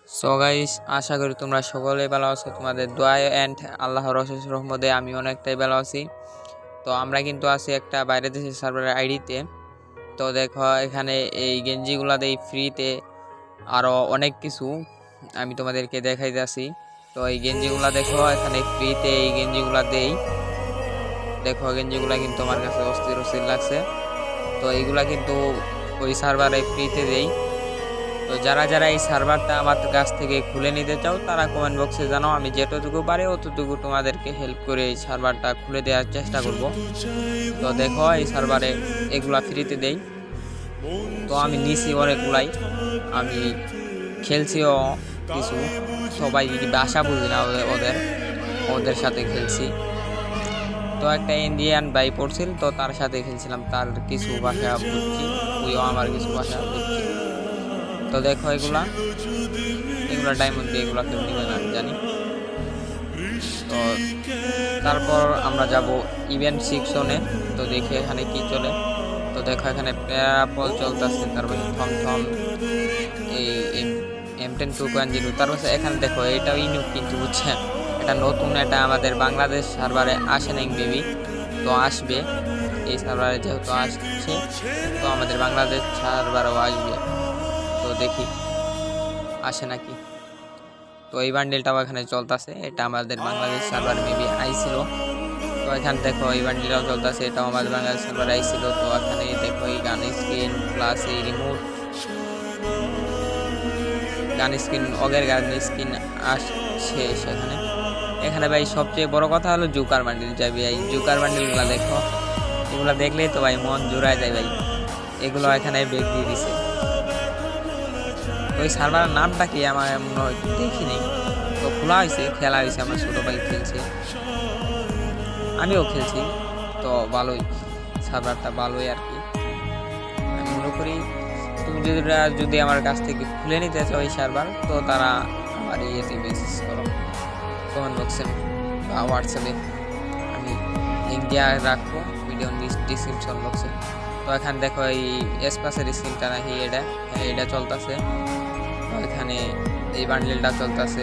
So guys, আশা করি তোমরা সকলেই ভালো আছো। তোমাদের দোয়া অ্যান্ড আল্লাহর অশেষ রহমতে আমি অনেকটাই ভালো আছি। তো আমরা কিন্তু আছি একটা বাইরের দেশের সার্ভারের আইডিতে। তো দেখো এখানে এই গেঞ্জিগুলা দেই ফ্রিতে, আরও অনেক কিছু আমি তোমাদেরকে দেখাইতেছি। তো এই গেঞ্জিগুলা দেখো এখানে ফ্রিতে এই গেঞ্জিগুলা দেই। দেখো গেঞ্জিগুলা কিন্তু আমার কাছে অস্থির অস্থির লাগছে। তো এইগুলা কিন্তু ওই সার্ভারে ফ্রিতে দেই। তো যারা যারা এই সার্ভারটা আমার কাছ থেকে খুলে নিতে চাও তারা কমেন্ট বক্সে জানাও, আমি যেটুকু পারি অতটুকু তোমাদেরকে হেল্প করে এই সার্ভারটা খুলে দেওয়ার চেষ্টা করব। তো দেখো এই সার্ভারে এগুলা ফ্রিতে দেই। তো আমি নিছি অনেকগুলাই, আমি খেলছিও কিছু, সবাই ভাষা বুঝি না ওদের ওদের সাথে খেলছি। তো একটা ইন্ডিয়ান ভাই পড়ছিল, তো তার সাথে খেলছিলাম, তার কিছু ভাষা বুঝছি, ওইও আমার কিছু ভাষা বুঝছি। তো দেখো এগুলা ডায়মন্ড দিয়ে এগুলা কেউ নিবে না আমি জানি। তো তারপর আমরা যাব ইভেন্ট সেকশনে। তো দেখি এখানে কি চলে। তো দেখো এখানে প্যারাপল চলতেছে, তারপরে থমথম, এই M10 2.0। তারপর এখানে দেখো এটাও ইউনিক কিন্তু বুঝছেন, এটা নতুন, এটা আমাদের বাংলাদেশ সার্ভারে আসে নাই বেবি, তো আসবে এই সার্ভারে, যেহেতু আসছে তো আমাদের বাংলাদেশ সার্ভারেও আসবে। তো দেখি আসে নাকি। তো এই বান্ডেলটাও এখানে চলতেছে, এটা আমাদের বাংলাদেশ সার্ভার মেবি আইছিল। তো এখানে দেখো এই বান্ডেলটাও চলতেছে, এটাও আমাদের বাংলাদেশ সার্ভার আইছিল। তো এখানে দেখো এই গান স্ক্রিন প্লাস এই রিমোট গান স্ক্রিন, অগের গান স্ক্রিন আসছে সেখানে। এখানে ভাই সবচেয়ে বড় কথা হলো জুকার বান্ডেল যাবে। এই জুকার বান্ডেলগুলো দেখো, এগুলো দেখলেই তো ভাই মন জুড়ায় যায় ভাই। এগুলো এখানে বেগ দিয়ে দিছে। তো এই সার্ভারের নামটা কি আমার মনে হয় দেখিনি। তো খোলা হয়েছে, খেলা হয়েছে, আমার ছোটো ভাই খেলছে, আমিও খেলছি। তো ভালোই, সার্ভারটা ভালোই আর কি। আমি মনে করি তুমি যদি আমার কাছ থেকে খুলে নিতে চাও এই সার্ভার, তো তারা আমার ইয়েতে মেসেজ করো কমেন্ট বক্সে বা হোয়াটসঅ্যাপে, আমি লিঙ্ক দেওয়া রাখবো ভিডিও ডিসক্রিপশন বক্সে। তো এখানে দেখো এই এসপাসের স্ক্রিনটা নাকি এটা চলতেছে। তো এখানে এই বান্ডেলটা চলতেছে।